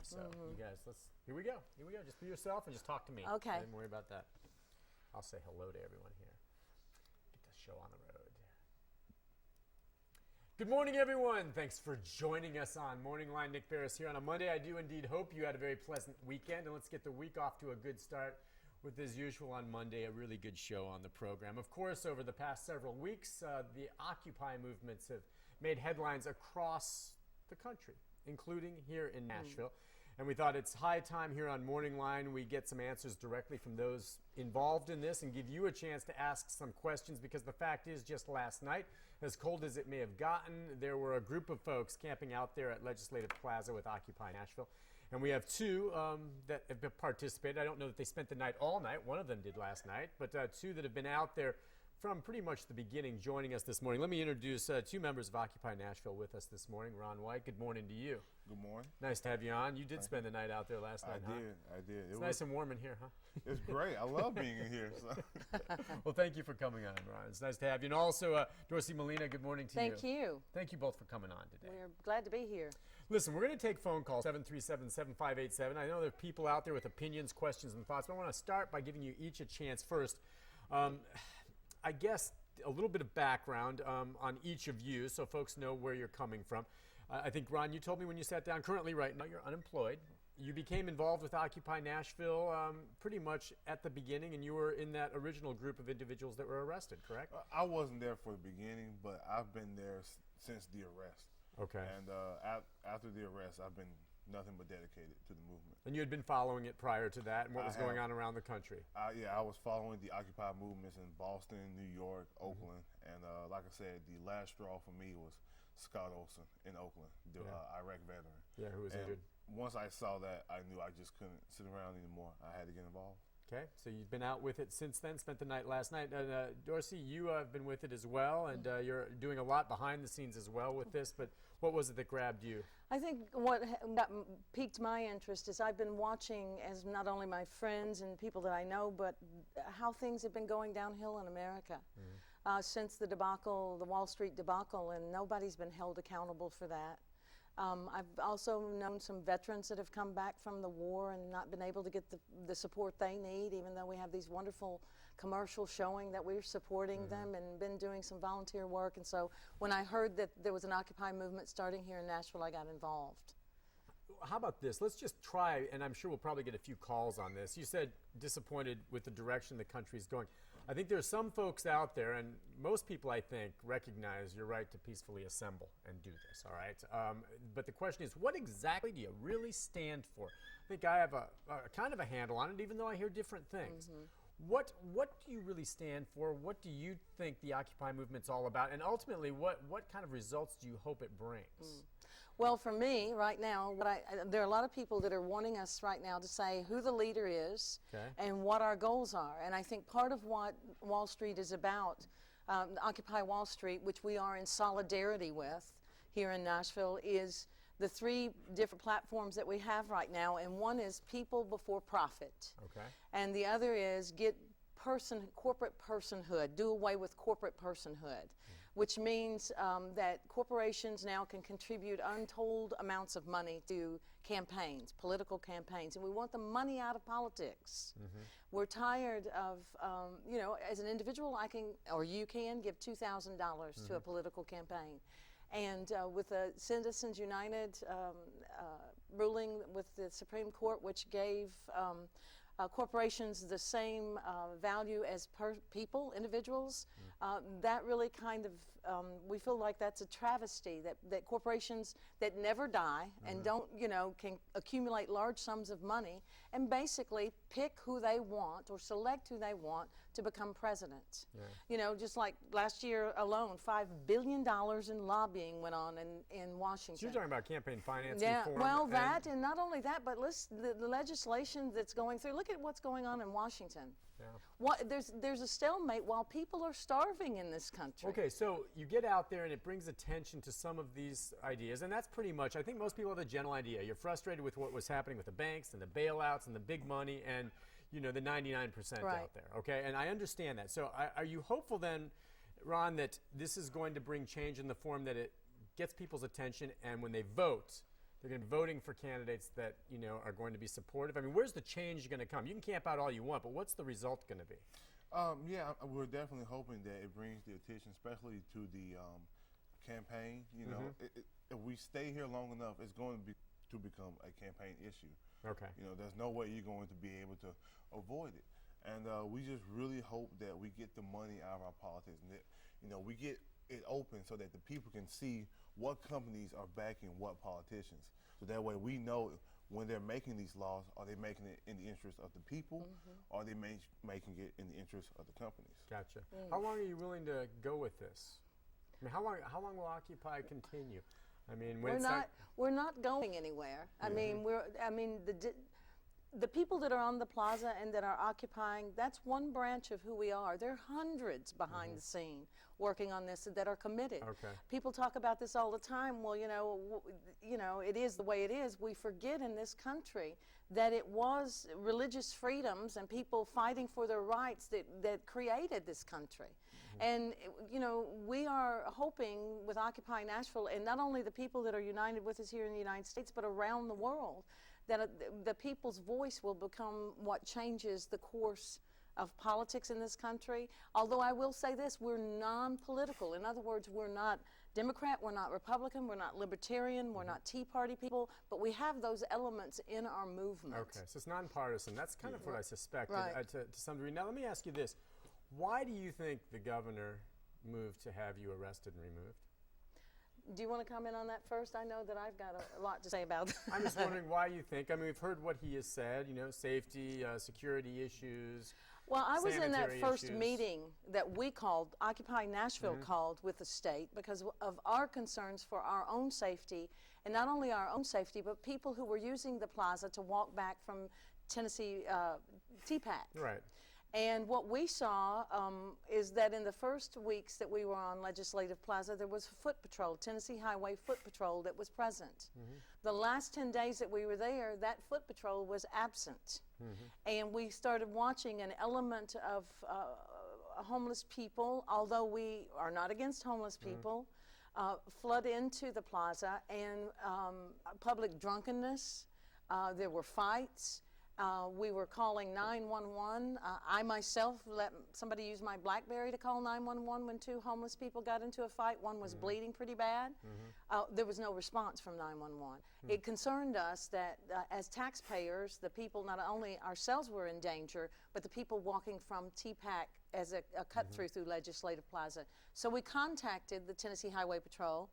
So you guys, here we go. Just be yourself and just talk to me. Okay. Don't worry about that. I'll say hello to everyone here. Get the show on the road. Good morning, everyone. Thanks for joining us on Morning Line. Nick Ferris here on a Monday. I do indeed hope you had a very pleasant weekend, and let's get the week off to a good start with, as usual, on Monday, a really good show on the program. Of course, over the past several weeks, the Occupy movements have made headlines across the country, including here in Nashville. And we thought it's high time here on Morning Line we get some answers directly from those involved in this and give you a chance to ask some questions, because the fact is, just last night, as cold as it may have gotten, there were a group of folks camping out there at Legislative Plaza with Occupy Nashville. And we have two that have participated. I don't know that they spent the night all night. One of them did last night, but two that have been out there from pretty much the beginning joining us this morning. Let me introduce two members of Occupy Nashville with us this morning. Ron White, good morning to you. Good morning. Nice to have you on. You did spend the night out there last night, huh? I did. It's nice and warm in here, huh? It's great. I love being in here. So. Well, thank you for coming on, Ron. It's nice to have you. And also, Dorsey Molina, good morning to you. Thank you. Thank you both for coming on today. We're glad to be here. Listen, we're going to take phone calls, 737-7587. I know there are people out there with opinions, questions, and thoughts, but I want to start by giving you each a chance first. I guess a little bit of background on each of you so folks know where you're coming from. I think, Ron, you told me when you sat down, currently right now you're unemployed. You became involved with Occupy Nashville pretty much at the beginning, and you were in that original group of individuals that were arrested, correct? I wasn't there for the beginning, but I've been there since the arrest. Okay. And after the arrest, I've been nothing but dedicated to the movement. And you had been following it prior to that and what was going on around the country? Yeah, I was following the Occupy movements in Boston, New York, Oakland, and like I said, the last straw for me was Scott Olson in Oakland, the Iraq veteran. Yeah, who was injured. Once I saw that, I knew I just couldn't sit around anymore. I had to get involved. Okay, so you've been out with it since then, spent the night last night. Dorsey, you have been with it as well, and you're doing a lot behind the scenes as well with this, but what was it that grabbed you? I think what piqued my interest is I've been watching as not only my friends and people that I know, but how things have been going downhill in America since the debacle, the Wall Street debacle, and nobody's been held accountable for that. I've also known some veterans that have come back from the war and not been able to get the support they need, even though we have these wonderful commercials showing that we're supporting them, and been doing some volunteer work. And so when I heard that there was an Occupy movement starting here in Nashville, I got involved. How about this? Let's just try, and I'm sure we'll probably get a few calls on this. You said disappointed with the direction the country's going. I think there's some folks out there, and most people, I think, recognize your right to peacefully assemble and do this, all right? But the question is, what exactly do you really stand for? I think I have a kind of a handle on it, even though I hear different things. What do you really stand for? What do you think the Occupy movement's all about? And ultimately, what kind of results do you hope it brings? Well, for me, right now, there are a lot of people that are wanting us right now to say who the leader is and what our goals are. And I think part of what Wall Street is about, Occupy Wall Street, which we are in solidarity with here in Nashville, is the three different platforms that we have right now. And one is people before profit. Okay. And the other is get corporate personhood, do away with corporate personhood, which means that corporations now can contribute untold amounts of money to campaigns, political campaigns, and we want the money out of politics. We're tired of, you know, as an individual, I can, or you can, give $2,000 to a political campaign. And with the Citizens United ruling with the Supreme Court, which gave corporations the same value as people, individuals, that really kind of, we feel like that's a travesty, that corporations that never die and don't, you know, can accumulate large sums of money and basically pick who they want or select who they want to become president. You know, just like last year alone, $5 billion in lobbying went on in Washington. So you're talking about campaign finance reform? Well, that, and not only that, but the legislation that's going through. Look at what's going on in Washington. There's a stalemate while people are starving in this country. Okay, so you get out there and it brings attention to some of these ideas, and that's pretty much, I think most people have a general idea. You're frustrated with what was happening with the banks and the bailouts and the big money and, you know, the 99% out there, okay? And I understand that. So are you hopeful then, Ron, that this is going to bring change in the form that it gets people's attention, and when they vote, They're going to be voting for candidates that, are going to be supportive. I mean, where's the change going to come? You can camp out all you want, but what's the result going to be? Yeah, we're definitely hoping that it brings the attention, especially to the campaign. If we stay here long enough, it's going to become a campaign issue. Okay. There's no way you're going to be able to avoid it. And we just really hope that we get the money out of our politics, and that, we get it open so that the people can see what companies are backing what politicians. So that way we know when they're making these laws, are they making it in the interest of the people, or are they making it in the interest of the companies? Gotcha. How long are you willing to go with this? I mean, how long will Occupy continue? I mean, we're not going anywhere. I mean, the people that are on the plaza and that are occupying, that's one branch of who we are. There are hundreds behind the scene working on this that are committed. Okay. People talk about this all the time. Well, it is the way it is. We forget in this country that it was religious freedoms and people fighting for their rights that created this country. And, we are hoping with Occupy Nashville, and not only the people that are united with us here in the United States, but around the world, that the people's voice will become what changes the course of politics in this country. Although I will say this, we're non-political. In other words, we're not Democrat, we're not Republican, we're not Libertarian, we're not Tea Party people, but we have those elements in our movement. Okay, so it's nonpartisan. That's kind of what I suspected to some degree. Now let me ask you this. Why do you think the governor moved to have you arrested and removed? Do you want to comment on that first? I know that I've got a lot to say about that. I'm just wondering why you think. I mean, we've heard what he has said, safety, security issues. Well, I was in that first issues. meeting that we called, Occupy Nashville called with the state because of our concerns for our own safety, and not only our own safety, but people who were using the plaza to walk back from Tennessee TPAC. Right. And what we saw is that in the first weeks that we were on Legislative Plaza, there was foot patrol, Tennessee Highway Foot Patrol that was present. The last 10 days that we were there, that foot patrol was absent. And we started watching an element of homeless people, although we are not against homeless people, flood into the plaza, and public drunkenness. There were fights. We were calling 911. I myself let somebody use my BlackBerry to call 911 when two homeless people got into a fight. One was bleeding pretty bad. There was no response from 911. It concerned us that as taxpayers, the people, not only ourselves were in danger, but the people walking from TPAC as a cut-through through Legislative Plaza. So we contacted the Tennessee Highway Patrol,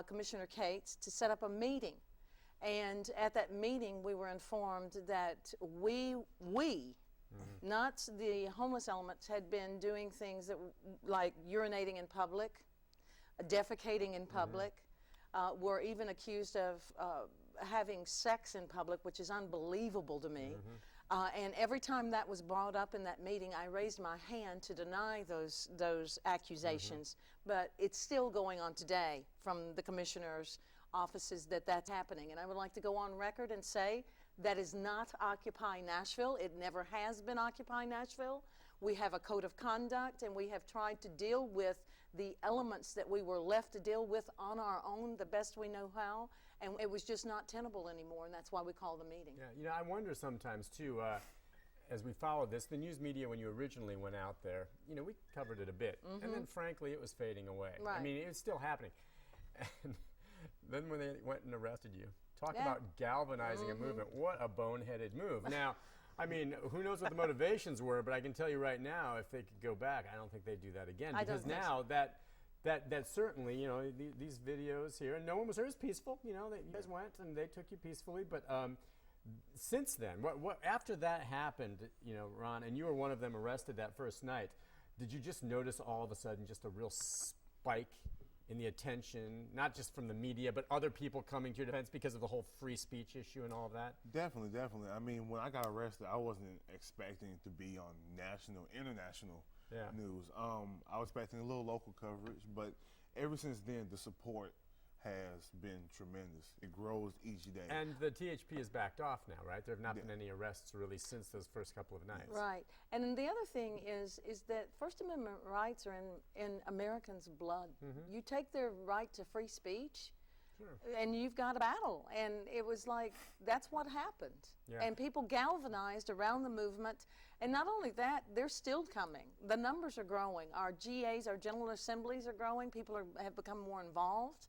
Commissioner Cates, to set up a meeting. And at that meeting, we were informed that we not the homeless elements, had been doing things that like urinating in public, defecating in public, were even accused of having sex in public, which is unbelievable to me. And every time that was brought up in that meeting, I raised my hand to deny those accusations. But it's still going on today from the commissioner's offices that's happening. And I would like to go on record and say that is not Occupy Nashville. It never has been Occupy Nashville. We have a code of conduct, and we have tried to deal with the elements that we were left to deal with on our own the best we know how, and it was just not tenable anymore, and that's why we called the meeting. Yeah, I wonder sometimes too, as we followed this, the news media, when you originally went out there, we covered it a bit, and then frankly it was fading away. Right. I mean, it was still happening. And then when they went and arrested you, talk about galvanizing a movement. What a boneheaded move. Now, I mean, who knows what the motivations were, but I can tell you right now, if they could go back, I don't think they'd do that again. Because now that certainly, these videos here, and no one was there. It was peaceful. You guys went and they took you peacefully. But since then, what after that happened, Ron, and you were one of them arrested that first night, did you just notice all of a sudden just a real spike in the attention, not just from the media, but other people coming to your defense because of the whole free speech issue and all of that? Definitely. I mean, when I got arrested, I wasn't expecting to be on national, international news. I was expecting a little local coverage, but ever since then, the support has been tremendous. It grows each day. And the THP has backed off now, right? There have not been any arrests really since those first couple of nights. Right. And then the other thing is that First Amendment rights are in Americans' blood. You take their right to free speech, and you've got a battle. And it was like, that's what happened. Yeah. And people galvanized around the movement. And not only that, they're still coming. The numbers are growing. Our GAs, our General Assemblies are growing. People have become more involved.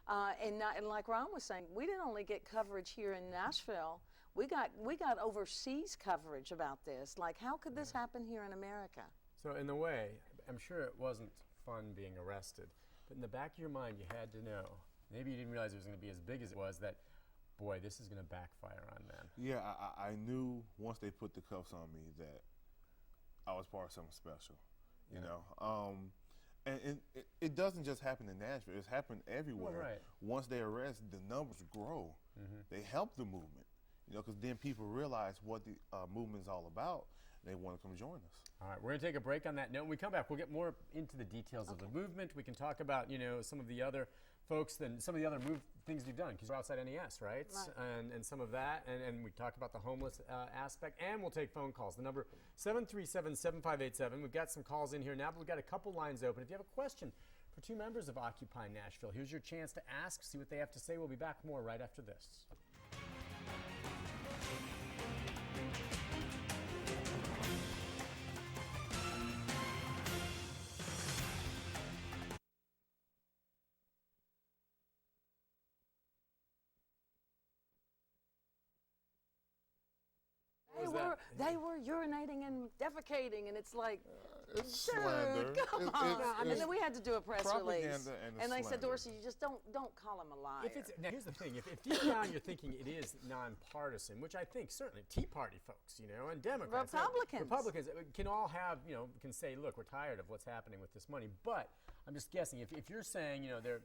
And like Ron was saying, we didn't only get coverage here in Nashville. We got overseas coverage about this. Like, how could this happen here in America? So in a way, I'm sure it wasn't fun being arrested, but in the back of your mind, you had to know. Maybe you didn't realize it was going to be as big as it was. That, boy, this is going to backfire on them. Yeah, I knew once they put the cuffs on me that I was part of something special, you know. And it doesn't just happen in Nashville. It's happened everywhere. Well, right. Once they arrest, the numbers grow. They help the movement, you know, because then people realize what the movement is all about. They want to come join us. All right, we're going to take a break on that note. When we come back, we'll get more into the details of the movement. We can talk about, you know, some of the other folks, some of the other things you've done, because you're outside NES, right? And some of that, and we talk about the homeless aspect, and we'll take phone calls. The number 737-7587. We've got some calls in here now, but we've got a couple lines open. If you have a question for two members of Occupy Nashville, here's your chance to ask, see what they have to say. We'll be back more right after this. They were urinating and defecating, and it's like, It's dude, slander. come on. And it's then we had to do a press release. propaganda and they said, slander. Dorsey, you just don't call him a liar. Now, here's the thing. If deep down you're thinking it is nonpartisan, which I think certainly Tea Party folks, you know, and Democrats. Republicans can all have, you know, can say, look, we're tired of what's happening with this money. But I'm just guessing, if you're saying, you know, they're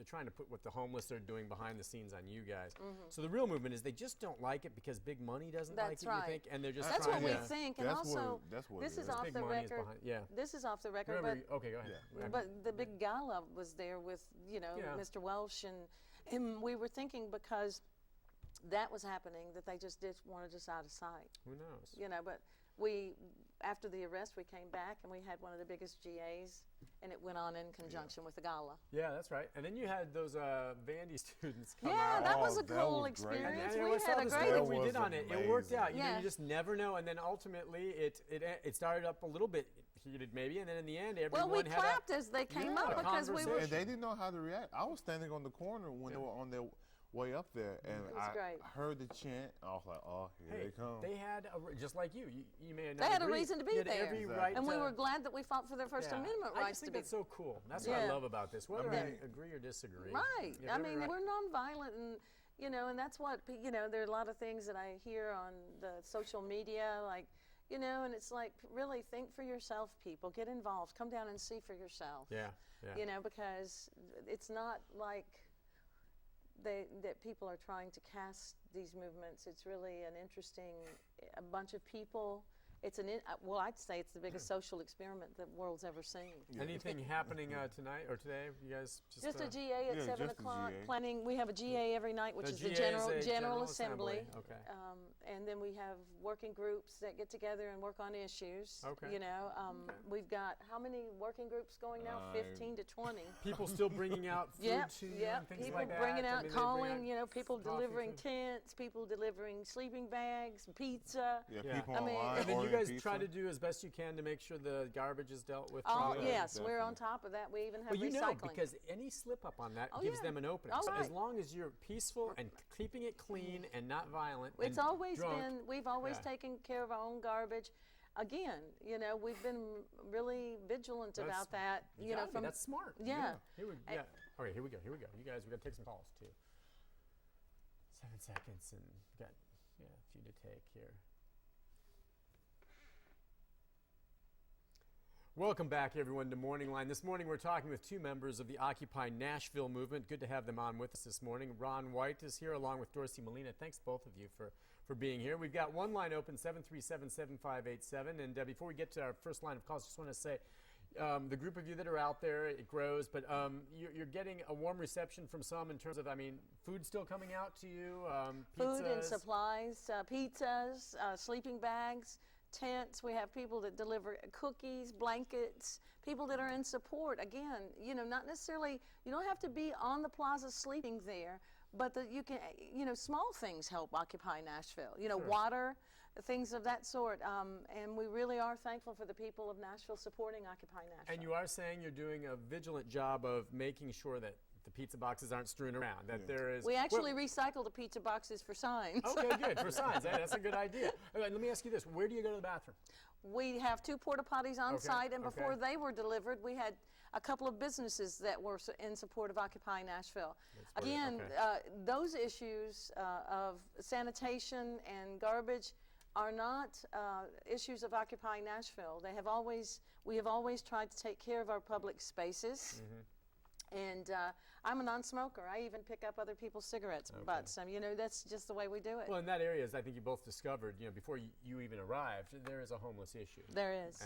trying to put what the homeless are doing behind the scenes on you guys. So the real movement is they just don't like it because big money doesn't like it, you think? And they're just That's trying what we to... think. And That's also, what this it is is. off Big the money is record. behind- yeah. This is off the record. Remember, But, okay, go ahead. Yeah. but the big gala was there with, you know, Mr. Welsh. And we were thinking because that was happening that they just wanted us out of sight. Who knows? You know, but after the arrest, we came back and we had one of the biggest GAs, and it went on in conjunction with the gala. Yeah, that's right. And then you had those Vandy students come Yeah, out. that was a that cool was great. experience. And We I saw had a the great story That we was did on it. It worked out. You know, Yeah. you just never know. And then ultimately, it started up a little bit heated, maybe, and then in the end, everyone Well, we had clapped as they came a up because we were. And they didn't know how to react. I was standing on the corner when they were on their way up there, and It was I great. heard the chant. I was like, oh, here they come. They had just like you. You may have not They had a agreed. reason to be You had there. every Exactly. right And we to- were glad that we fought for their First Amendment I rights just think to be. that's so cool. That's what I Yeah. love about this. Whether I agree or disagree. Right. you have I every mean, right- we're nonviolent, and you know, and that's what there are a lot of things that I hear on the social media, like, you know, and it's like, really think for yourself, people. Get involved. Come down and see for yourself. Yeah. You know, because it's not like that people are trying to cast these movements. It's really an interesting, a bunch of people. It's well, I'd say it's the biggest social experiment the world's ever seen. Anything happening tonight or today? You guys just Just a GA at Yeah, 7 just a o'clock. GA. Planning. We have a GA every night, which The is the GA is a General Assembly. Okay. And then we have working groups that get together and work on issues. Okay. You know, we've got how many working groups going now? 15 to 20. People still bringing out food to you and things People like that. bringing I out, mean, they bring calling, out you know, people coffee, delivering food. tents, people delivering sleeping bags, pizza. Yeah. People I mean, online And then you ordering guys pizza. try to do as best you can to make sure the garbage is dealt with. Oh, properly. yes, we're on definitely. top of that. We even have Well, you know, recycling. because any slip up on that Oh, gives yeah. them an opening. Oh, So as right. long as you're peaceful and keeping it clean and not violent, It's and always drunk, been, we've always Yeah. taken care of our own garbage. Again, you know, we've been really vigilant That's- about that. You know, gotta be. from That's smart. Yeah. Here we, yeah. All right, here we go. You guys, we got to take some calls too. 7 seconds, and we've got a few to take here. Welcome back, everyone, to Morning Line. This morning, we're talking with two members of the Occupy Nashville movement. Good to have them on with us this morning. Ron White is here, along with Dorsey Molina. Thanks, both of you, for being here. We've got one line open, 737-7587. And before we get to our first line of calls, just want to say, the group of you that are out there, it grows, but you're getting a warm reception from some in terms of, I mean, food still coming out to you, food and pizzas. supplies, pizzas, sleeping bags, tents. We have people that deliver cookies, blankets, people that are in support. Again, you know, not necessarily, you don't have to be on the plaza sleeping there, but you can, you know, small things help Occupy Nashville. You know, water, things of that sort. And we really are thankful for the people of Nashville supporting Occupy Nashville. And you are saying you're doing a vigilant job of making sure that the pizza boxes aren't strewn around, that there is... We actually recycle the pizza boxes for signs. Okay, good, for signs. That's a good idea. Let me ask you this. Where do you go to the bathroom? We have 2 porta potties on site, and before they were delivered, we had a couple of businesses that were in support of Occupy Nashville. Again, those issues of sanitation and garbage are not issues of Occupy Nashville. We have always tried to take care of our public spaces. And I'm a non-smoker. I even pick up other people's cigarettes butts. You know, that's just the way we do it. Well, in that area, as I think you both discovered, you know, before you even arrived, there is a homeless issue. There is.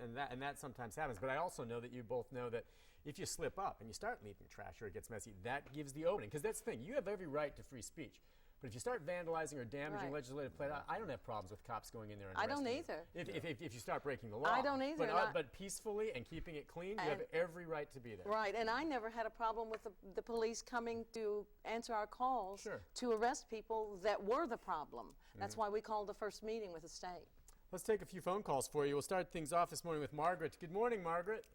And that sometimes happens. But I also know that you both know that if you slip up and you start leaving trash or it gets messy, that gives the opening. Because that's the thing. You have every right to free speech. But if you start vandalizing or damaging legislative play, I don't have problems with cops going in there and arresting you. I don't either. If you start breaking the law. I don't either. But peacefully and keeping it clean, you have every right to be there. Right, and I never had a problem with the police coming to answer our calls to arrest people that were the problem. That's why we called the first meeting with the state. Let's take a few phone calls for you. We'll start things off this morning with Margaret. Good morning, Margaret.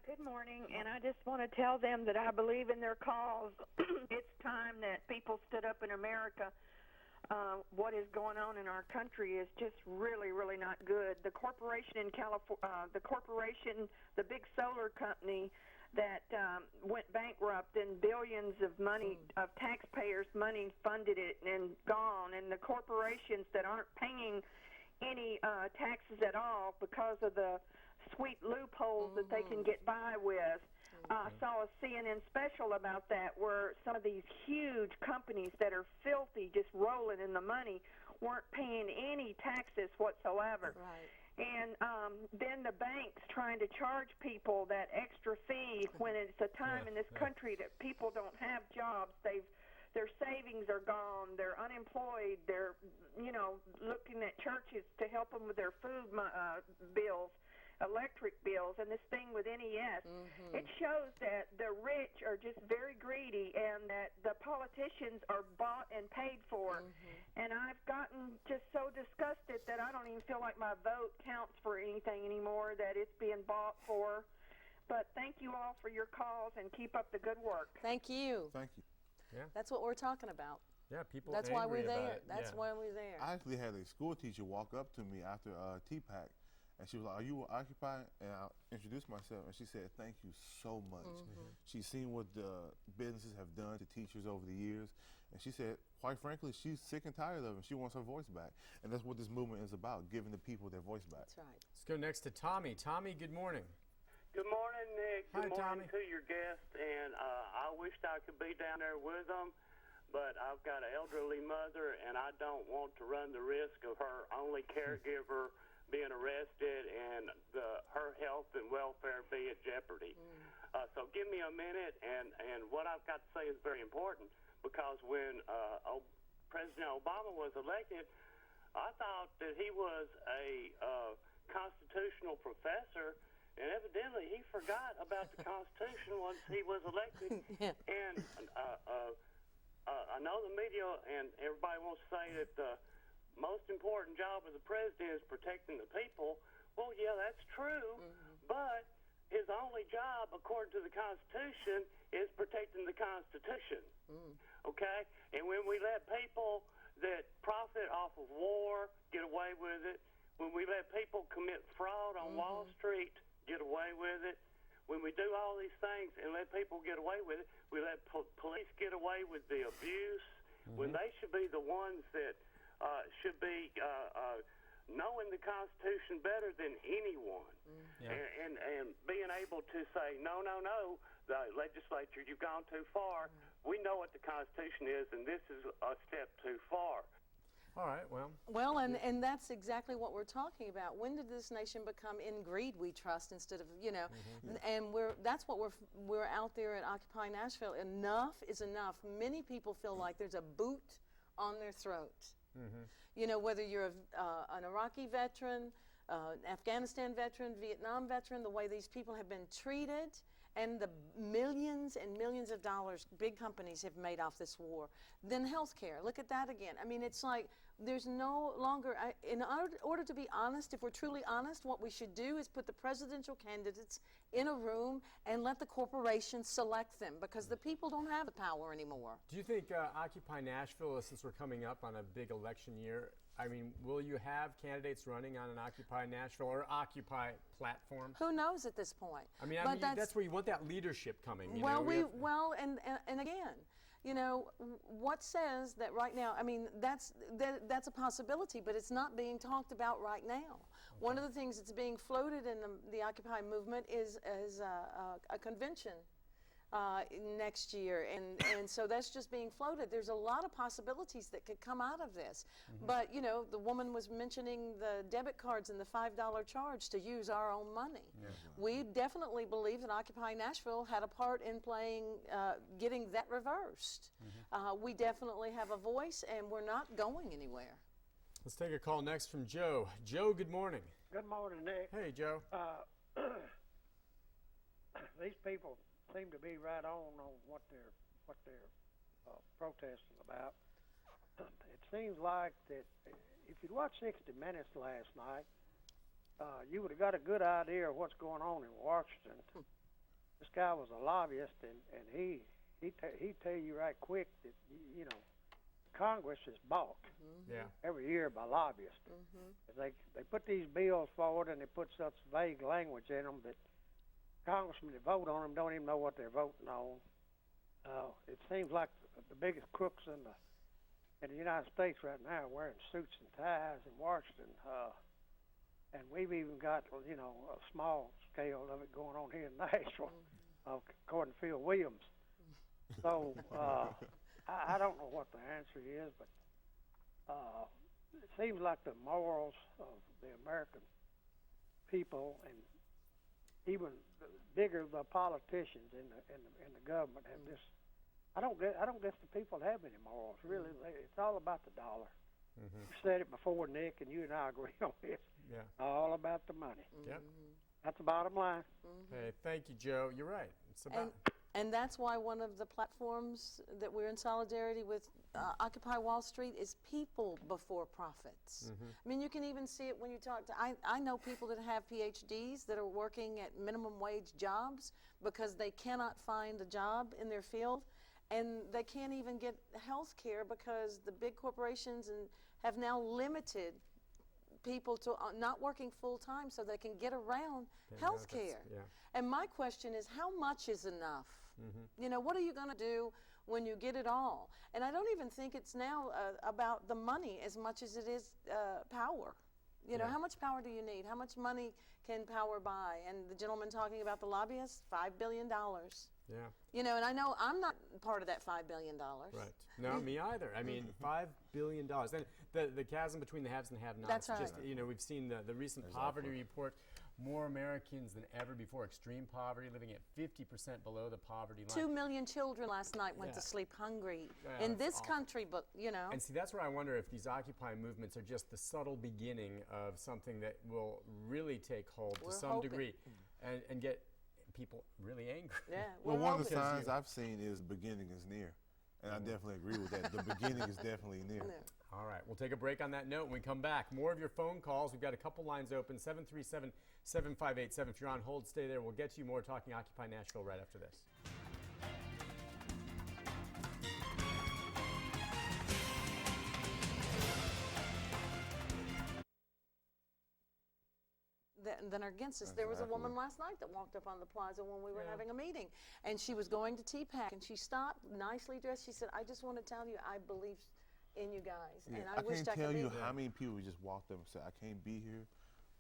Good morning, and I just want to tell them that I believe in their cause. It's time that people stood up in America. What is going on in our country is just really, really not good. The corporation in California, the big solar company that went bankrupt and billions of money, of taxpayers' money funded it and gone, and the corporations that aren't paying any taxes at all because of the sweet loopholes that they can get by with. I saw a CNN special about that where some of these huge companies that are filthy, just rolling in the money, weren't paying any taxes whatsoever. Right. And then the banks trying to charge people that extra fee when it's a time in this country that people don't have jobs. Their savings are gone. They're unemployed. They're, you know, looking at churches to help them with their food bills, electric bills, and this thing with NES. It shows that the rich are just very greedy and that the politicians are bought and paid for. And I've gotten just so disgusted that I don't even feel like my vote counts for anything anymore, that it's being bought for. But thank you all for your calls and keep up the good work. Thank you. Thank you. Yeah. That's what we're talking about. Yeah, people That's why we're there. It. That's why we're there. I actually had a school teacher walk up to me after TPAC, and she was like, "Are you Occupy?" And I introduced myself, and she said, "Thank you so much." She's seen what the businesses have done to teachers over the years, and she said, quite frankly, she's sick and tired of it. She wants her voice back, and that's what this movement is about, giving the people their voice back. That's right. Let's go next to Tommy. Tommy, good morning. Good morning, Nick. Hi, Good morning Tommy. to your guest, and I wished I could be down there with them, but I've got an elderly mother, and I don't want to run the risk of her only caregiver being arrested and her health and welfare be at jeopardy. So give me a minute, and what I've got to say is very important, because when President Obama was elected, I thought that he was a constitutional professor, and evidently he forgot about the Constitution once he was elected. And I know the media and everybody wants to say that the most important job of the president is protecting the people. Well, yeah, that's true, but his only job, according to the Constitution, is protecting the Constitution. Okay? And when we let people that profit off of war get away with it, when we let people commit fraud on Wall Street get away with it, when we do all these things and let people get away with it, we let police get away with the abuse, when they should be the ones that should be knowing the Constitution better than anyone, and being able to say, no, the legislature, you've gone too far. We know what the Constitution is, and this is a step too far. All right, well. Well, and that's exactly what we're talking about. When did this nation become in greed we trust instead of, you know, and that's what we're out there at Occupy Nashville. Enough is enough. Many people feel like there's a boot on their throat. You know, whether you're an Iraqi veteran, Afghanistan veteran, Vietnam veteran, the way these people have been treated, and the millions and millions of dollars big companies have made off this war. Then healthcare, look at that again. I mean, it's like there's no longer, in order to be honest, if we're truly honest, what we should do is put the presidential candidates in a room and let the corporations select them, because the people don't have the power anymore. Do you think Occupy Nashville, since we're coming up on a big election year, I mean, will you have candidates running on an Occupy Nashville or Occupy platform? Who knows at this point? I mean, that's where you want that leadership coming. You well, know, and again, you know, what says that right now? I mean, that's a possibility, but it's not being talked about right now. Okay. One of the things that's being floated in the Occupy movement is a convention next year, and so that's just being floated. There's a lot of possibilities that could come out of this. But, you know, the woman was mentioning the debit cards and the $5 charge to use our own money. We definitely believe that Occupy Nashville had a part in playing, getting that reversed. We definitely have a voice, and we're not going anywhere. Let's take a call next from Joe. Joe, good morning. Good morning, Nick. Hey, Joe. These people seem to be right on what they're protesting about. It seems like that if you'd watched 60 Minutes last night, you would have got a good idea of what's going on in Washington. This guy was a lobbyist, and he'd tell you right quick that, you know, Congress is bought every year by lobbyists. They put these bills forward, and they put such vague language in them that congressmen that vote on them don't even know what they're voting on. It seems like the biggest crooks in the United States right now are wearing suits and ties in Washington, and we've even got, you know, a small scale of it going on here in Nashville, according to Phil Williams. So I don't know what the answer is, but it seems like the morals of the American people, and even bigger the politicians in the government, have this. I don't guess the people have any morals, really. It's all about the dollar. You said it before, Nick, and you and I agree on this. Yeah. All about the money. Yep. That's the bottom line. Hey, thank you, Joe. You're right. It's about. And that's why one of the platforms that we're in solidarity with Occupy Wall Street is people before profits. I mean, you can even see it when you talk to, I know people that have PhDs that are working at minimum wage jobs because they cannot find a job in their field, and they can't even get health care because the big corporations have now limited people to not working full time so they can get around health care. And my question is, how much is enough? You know, what are you going to do when you get it all? And I don't even think it's now about the money as much as it is power. You know, how much power do you need? How much money can power buy? And the gentleman talking about the lobbyists, $5 billion. Yeah. You know, and I know I'm not part of that $5 billion. Right. No, me either. I mean, $5 billion. And the chasm between the haves and have-nots. That's right. Just, you know, we've seen the recent poverty report. More Americans than ever before, extreme poverty, living at 50% below the poverty line. 2 million children last night went to sleep hungry in this country, but, you know. And see, that's where I wonder if these Occupy movements are just the subtle beginning of something that will really take hold to some degree and get people really angry. Yeah, well, one of the signs I've seen is beginning is near. And I definitely agree with that. The beginning is definitely near. All right, we'll take a break on that note. When we come back, more of your phone calls. We've got a couple lines open, 737-7587. If you're on hold, stay there. We'll get to you more talking Occupy Nashville right after this. That are against us. There was a woman last night that walked up on the plaza when we were having a meeting, and she was going to TPAC, and she stopped, nicely dressed. She said, "I just want to tell you, I believe in you guys, and I wished I could be here." I can't tell you how many people just walked up and said, "I can't be here,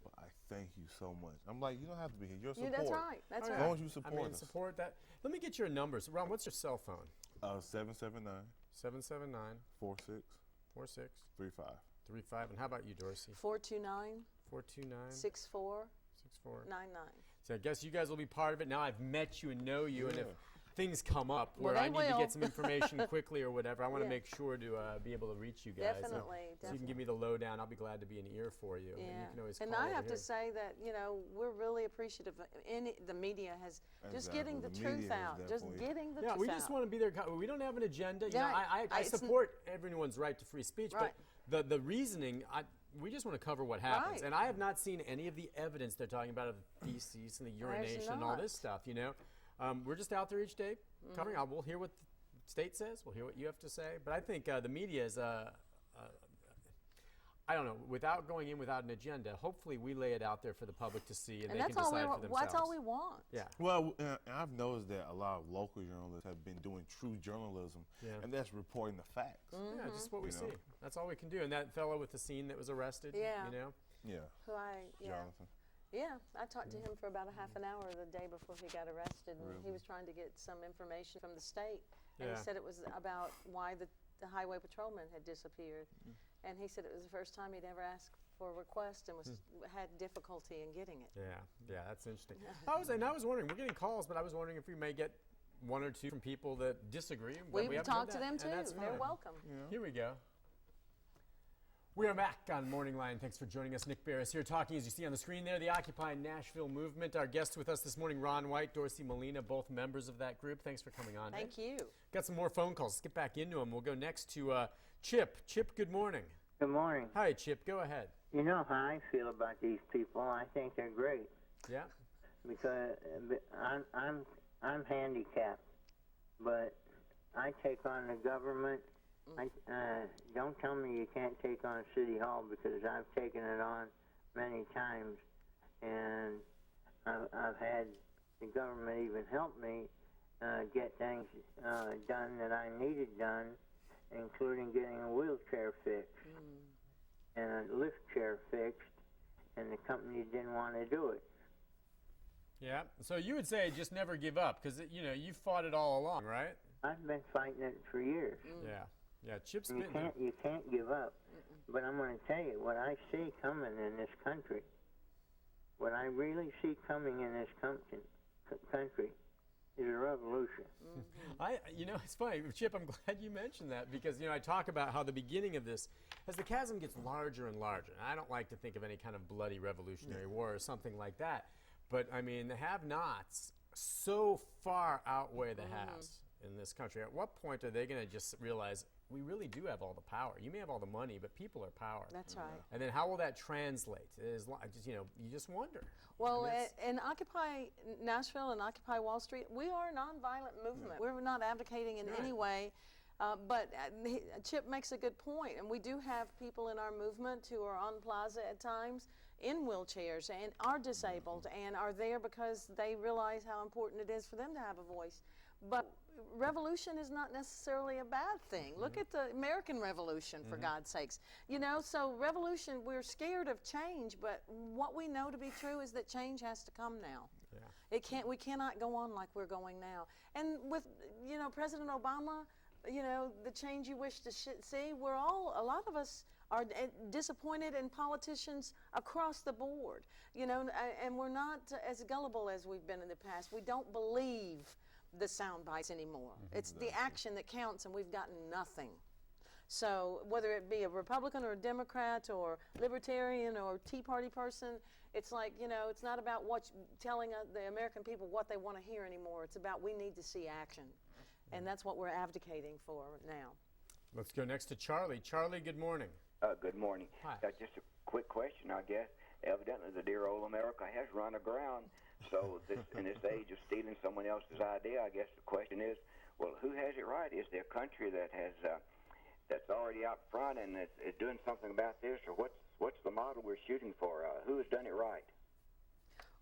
but I thank you so much." I'm like, you don't have to be here. You're support. That's right. That's right. As long as you support us. Support that. Let me get your numbers. Ron, what's your cell phone? 779 779 46 46 35. 35. And how about you, Dorsey? 429 64 99. So I guess you guys will be part of it. Now I've met you and know you, and things come up Well, where I they need to will. get some information quickly or whatever, I want to Yeah. make sure to be able to reach you guys. Definitely, So you can give me the lowdown. I'll be glad to be an ear for you. And you can always And call I over have here. to say that, you know, we're really appreciative of the media has just Exactly. getting the The truth media has out, just definitely- getting the Yeah, truth we out. just want to be there. We don't have an agenda. You know, Yeah, I it's n- support everyone's right to free speech, Right. but the reasoning, we just want to cover what happens. Right. And I have not seen any of the evidence they're talking about of feces and the urination and all this stuff, you know. We're just out there each day covering. We'll hear what the state says. We'll hear what you have to say. But I think the media is I don't know, without going in without an agenda, hopefully we lay it out there for the public to see and they that's can all decide for themselves. that's all we want. Yeah. Well, I've noticed that a lot of local journalists have been doing true journalism, and that's reporting the facts. Yeah, just what we You know. see. That's all we can do. And that fellow with the scene that was arrested, Yeah. you know. Yeah, Who Jonathan. Yeah, I talked to him for about a half an hour the day before he got arrested, and he was trying to get some information from the state. And Yeah. he said it was about why the highway patrolman had disappeared. And he said it was the first time he'd ever asked for a request and had difficulty in getting it. Yeah, that's interesting. I was wondering, we're getting calls, but I was wondering if we may get one or two from people that disagree. but We haven't heard talked to that, them and too. that's They're fine. welcome. Here we go. We are back on Morning Line. Thanks for joining us. Nick Barris here talking, as you see on the screen there, the Occupy Nashville movement. Our guests with us this morning, Ron White, Dorsey Molina, both members of that group. Thanks for coming on. Thank you. Got some more phone calls. Let's get back into them. We'll go next to Chip. Chip, good morning. Good morning. Hi, Chip. Go ahead. You know how I feel about these people. I think they're great Yeah. because I'm handicapped, but I take on the government. Don't tell me you can't take on City Hall because I've taken it on many times, and I've had the government even help me get things done that I needed done, including getting a wheelchair fixed and a lift chair fixed, and the company didn't want to do it. Yeah. So you would say just never give up because, you know, you fought it all along, right? I've been fighting it for years. Yeah. Yeah. Chip's You been there. can't give up. But I'm going to tell you what I see coming in this country. What I really see coming in this country is a revolution. You know, it's funny, Chip, I'm glad you mentioned that because, you know, I talk about how the beginning of this, as the chasm gets larger and larger, and I don't like to think of any kind of bloody revolutionary war or something like that, but I mean, the have-nots so far outweigh the haves in this country. At what point are they going to just realize we really do have all the power? You may have all the money, but people are power. That's right. And then how will that translate? You know, you just wonder. Well, And it's- in Occupy Nashville and Occupy Wall Street, we are a nonviolent movement. We're not advocating in any way, but Chip makes a good point, and we do have people in our movement who are on Plaza at times in wheelchairs and are disabled and are there because they realize how important it is for them to have a voice. But revolution is not necessarily a bad thing. Look at the American Revolution, for God's sakes. You know, so revolution, we're scared of change, but what we know to be true is that change has to come now. Yeah. We cannot go on like we're going now. And with, you know, President Obama, you know, the change you wish to see, a lot of us are disappointed in politicians across the board, you know, and we're not as gullible as we've been in the past. We don't believe the sound bites anymore. It's the action that counts, and we've gotten nothing. So whether it be a Republican or a Democrat or Libertarian or Tea Party person, it's like, you know, it's not about telling the American people what they want to hear anymore. It's about we need to see action. And that's what we're advocating for now. Let's go next to Charlie. Charlie, good morning. Good morning. Hi. Just a quick question, I guess. Evidently, the dear old America has run aground. So in this age of stealing someone else's idea, I guess the question is, well, who has it right? Is there a country that has that's already out front and is doing something about this, or what's the model we're shooting for? Who has done it right?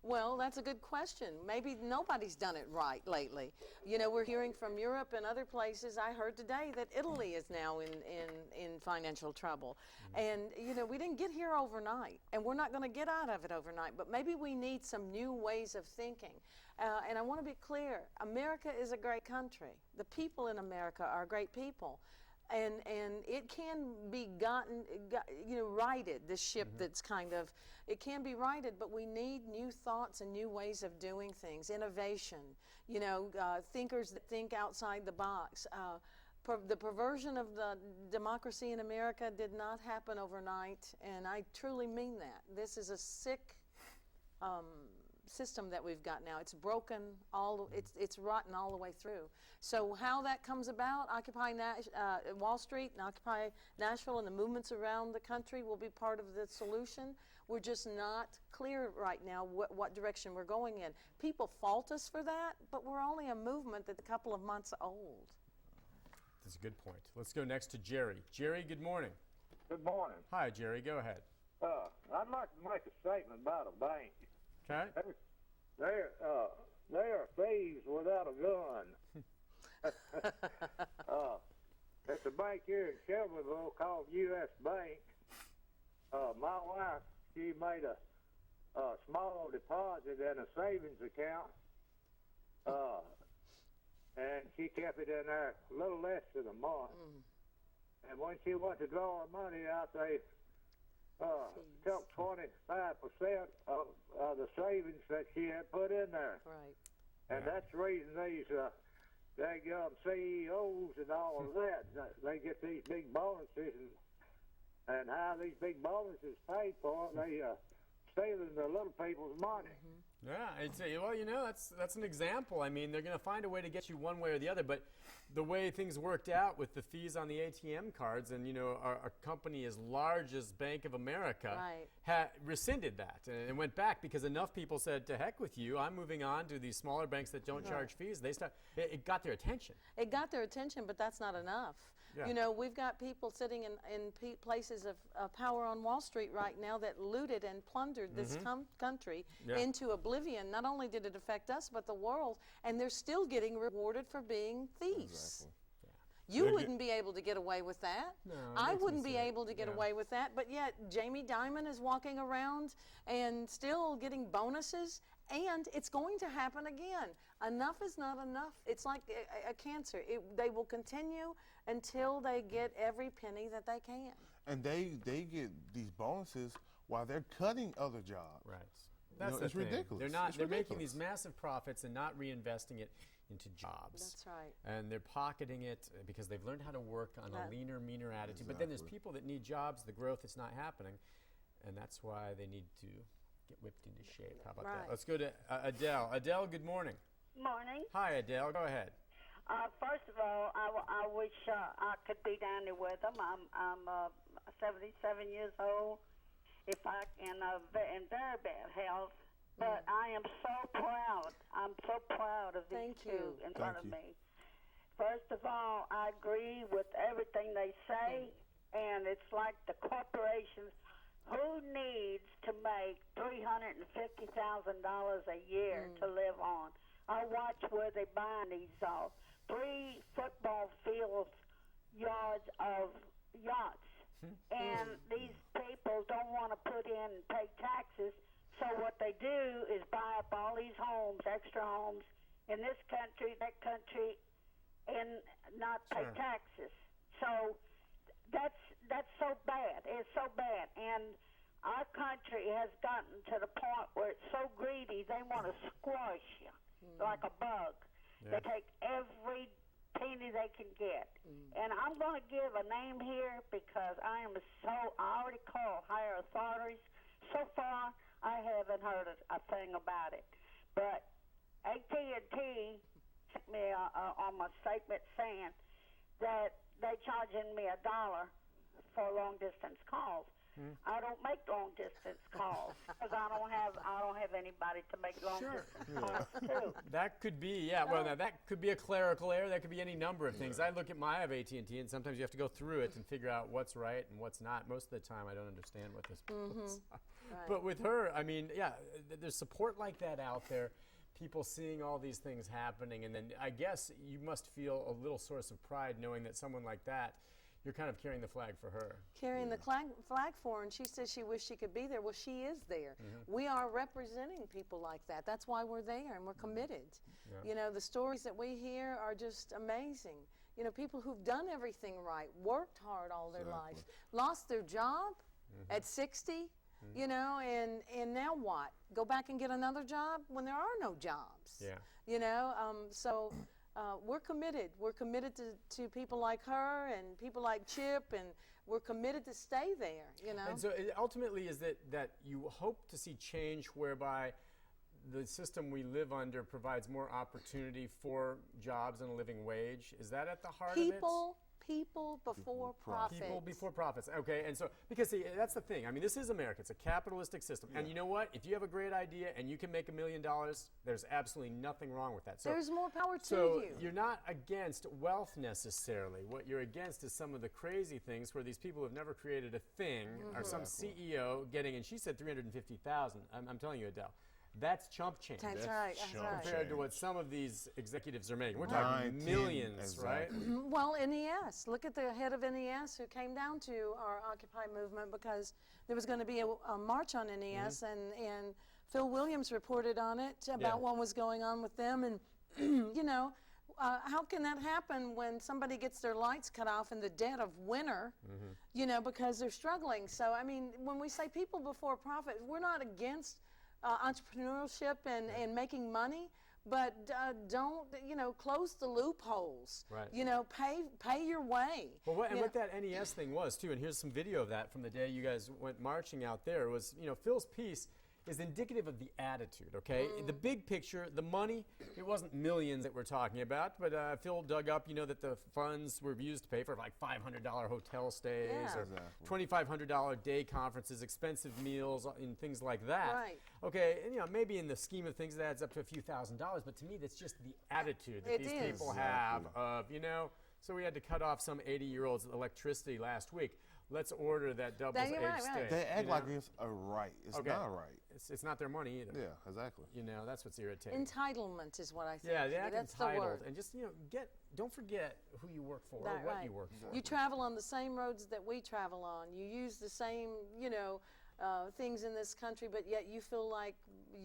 Well, that's a good question. Maybe nobody's done it right lately. You know, we're hearing from Europe and other places. I heard today that Italy is now in financial trouble. And, you know, we didn't get here overnight, and we're not going to get out of it overnight, but maybe we need some new ways of thinking. And I want to be clear, America is a great country. The people in America are great people. and it can be righted. This ship that's kind of, it can be righted, but we need new thoughts and new ways of doing things, innovation, thinkers that think outside the box. The perversion of the democracy in America did not happen overnight, and I truly mean that. This is a sick system that we've got now. It's broken, it's rotten all the way through. So how that comes about, Occupy Wall Street and Occupy Nashville and the movements around the country will be part of the solution. We're just not clear right now what direction we're going in. People fault us for that, but we're only a movement that's a couple of months old. That's a good point. Let's go next to Jerry. Jerry, good morning. Good morning. Hi, Jerry. Go ahead. I'd like to make a statement about a bank. Okay. They are thieves without a gun. It's a bank here in Shelbyville called U.S. Bank. My wife, she made a small deposit in a savings account, and she kept it in there a little less than a month. And when she went to draw her money out, they took 25% of the savings that she had put in there. Right. And that's the reason these daggum CEOs and all of that, they get these big bonuses, and how these big bonuses paid for, they stealing the little people's money. Yeah, I'd say, well, that's an example. I mean, they're going to find a way to get you one way or the other, but the way things worked out with the fees on the ATM cards, and our company as large as Bank of America rescinded that and went back because enough people said, to heck with you, I'm moving on to these smaller banks that don't charge fees. It got their attention. It got their attention, but that's not enough. Yeah. We've got people sitting in places of power on Wall Street right now that looted and plundered this country into oblivion. Not only did it affect us, but the world, and they're still getting rewarded for being thieves. Exactly. You wouldn't be able to get away with that. No, I wouldn't be able to get away with that, but yet Jamie Dimon is walking around and still getting bonuses, and it's going to happen again. Enough is not enough. It's like a cancer. They will continue until they get every penny that they can. And they get these bonuses while they're cutting other jobs. Right. That's it's ridiculous. They're making these massive profits and not reinvesting it into jobs. That's right. And they're pocketing it because they've learned how to work on a leaner, meaner attitude. But then there's people that need jobs, the growth is not happening, and that's why they need to get whipped into shape. How about that? Let's go to Adele. Adele, good morning. Morning. Hi, Adele. Go ahead. First of all, I wish I could be down there with them. I'm 77 years old. If I in very bad health, but I am so proud. I'm so proud of these two in front of me. First of all, I agree with everything they say, and it's like the corporations. Who needs to make $350,000 a year to live on? I watch where they buy these 3 football fields yards of yachts. And these people don't want to put in and pay taxes, so what they do is buy up all these homes, extra homes, in this country, that country, and not pay taxes. So that's so bad. It's so bad. And our country has gotten to the point where it's so greedy, they want to squash you like a bug. They take every penny they can get. And I'm going to give a name here because I already called higher authorities. So far, I haven't heard a thing about it. But AT&T sent me on my statement saying that they charging me $1 for long-distance calls. I don't make long-distance calls because I don't have anybody to make long-distance calls to. That could be, well, now that could be a clerical error. That could be any number of things. I look at I have AT&T, and sometimes you have to go through it and figure out what's right and what's not. Most of the time, I don't understand what this is. But with her, I mean, there's support like that out there. People seeing all these things happening, and then I guess you must feel a little source of pride knowing that someone like that, you're kind of carrying the flag for her. Carrying the flag for her, and she says she wished she could be there. Well, she is there. We are representing people like that. That's why we're there, and we're committed. The stories that we hear are just amazing. You know, people who've done everything right, worked hard all their lives, lost their job at 60, you know, and now what? Go back and get another job when there are no jobs. Yeah. You know, so we're committed. We're committed to people like her and people like Chip, and we're committed to stay there, you know. And so it ultimately is that you hope to see change whereby the system we live under provides more opportunity for jobs and a living wage. Is that at the heart of it? People before profits. People before profits. Okay, and so, because see, that's the thing. I mean, this is America. It's a capitalistic system. And you know what? If you have a great idea and you can make $1 million, there's absolutely nothing wrong with that. So, there's more power to so you. You're not against wealth necessarily. What you're against is some of the crazy things where these people who have never created a thing, or some CEO getting, and she said 350,000. I'm telling you, Adele. That's chump change. That's right. Compared to what some of these executives are making. We're talking millions, right? Well, NES. Look at the head of NES who came down to our Occupy movement because there was going to be a march on NES, and Phil Williams reported on it about what was going on with them. And, you know, how can that happen when somebody gets their lights cut off in the dead of winter, you know, because they're struggling? So, I mean, when we say people before profit, we're not against entrepreneurship and making money, but don't, you know, close the loopholes. Right. You know, pay your way. Well, what that NES thing was too, and here's some video of that from the day you guys went marching out there, was, you know, Phil's piece is indicative of the attitude, okay? The big picture, the money, it wasn't millions that we're talking about, but Phil dug up, you know, that the funds were used to pay for like $500 hotel stays or $2,500 day conferences, expensive meals, and things like that. Right. Okay, and, you know, maybe in the scheme of things that adds up to a few $1,000s, but to me that's just the attitude that these people have of, you know, so we had to cut off some 80-year-old's electricity last week. Let's order that doubles age stay. They act like it's a right. It's not a right. It's not their money either. Yeah, exactly. You know, that's what's irritating. Entitlement is what I think. Yeah, they act that's entitled. the word. And just, you know, don't forget who you work for or what you work for. You travel on the same roads that we travel on. You use the same, you know, things in this country, but yet you feel like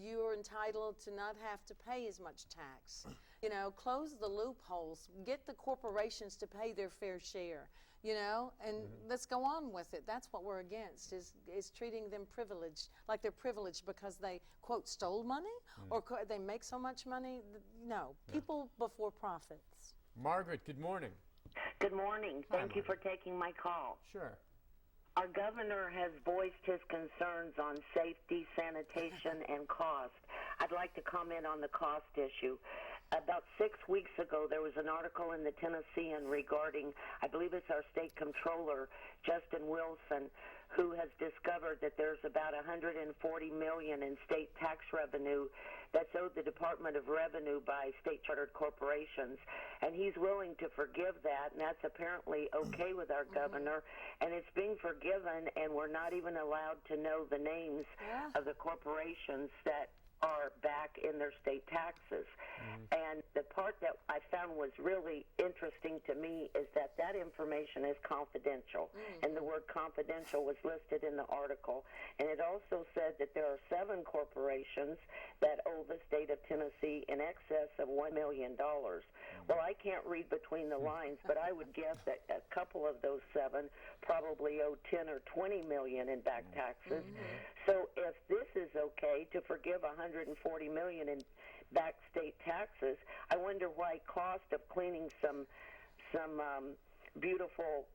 you're entitled to not have to pay as much tax. You know, close the loopholes. Get the corporations to pay their fair share. You know, and let's go on with it. That's what we're against, is treating them privileged, like they're privileged because they, quote, stole money or they make so much money. No, people before profits. Margaret, good morning. Good morning. Thank you for taking my call. Sure. Our governor has voiced his concerns on safety, sanitation, and cost. I'd like to comment on the cost issue. About 6 weeks ago, there was an article in the Tennessean regarding, I believe it's our state controller, Justin Wilson, who has discovered that there's about $140 million in state tax revenue that's owed the Department of Revenue by state chartered corporations. And he's willing to forgive that, and that's apparently okay with our governor. And it's being forgiven, and we're not even allowed to know the names of the corporations that are back in their state taxes. And the part that I found was really interesting to me is that information is confidential. And the word confidential was listed in the article. And it also said that there are 7 corporations that owe the state of Tennessee in excess of $1 million. Well, I can't read between the lines, but I would guess that a couple of those 7 probably owe 10 or 20 million in back taxes. So if this is okay to forgive $140 million in back state taxes, I wonder why cost of cleaning some beautiful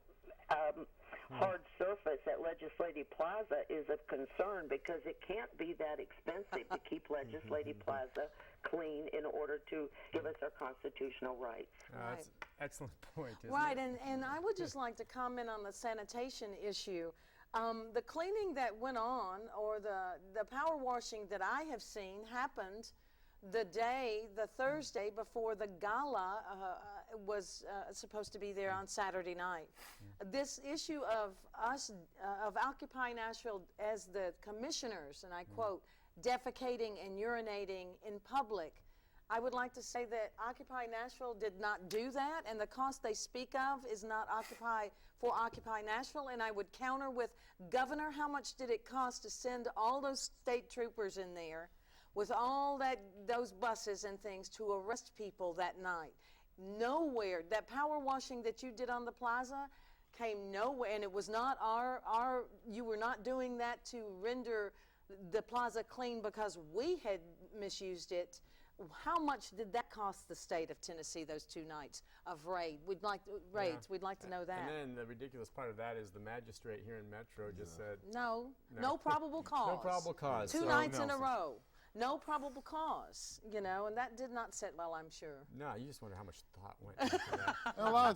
hard surface at Legislative Plaza is of concern, because it can't be that expensive to keep Legislative Plaza clean in order to give us our constitutional rights. That's an excellent point, isn't Right, it? and I would just like to comment on the sanitation issue. The cleaning that went on, or the power washing that I have seen, happened the Thursday before the gala was supposed to be there on Saturday night. This issue of us, of Occupy Nashville as the commissioners, and I quote, defecating and urinating in public, I would like to say that Occupy Nashville did not do that, and the cost they speak of is not for Occupy Nashville. And I would counter with, Governor, how much did it cost to send all those state troopers in there with all those buses and things to arrest people that night? nowhere. That power washing that you did on the plaza came nowhere, and it was not you were not doing that to render the plaza clean because we had misused it. How much did that cost the state of Tennessee, those 2 nights of raids? We'd like to know that. And then the ridiculous part of that is the magistrate here in Metro just said No probable cause. no probable cause. 2 So- nights in a row. No probable cause, and that did not sit well, I'm sure. No, you just wonder how much thought went into that. And a lot of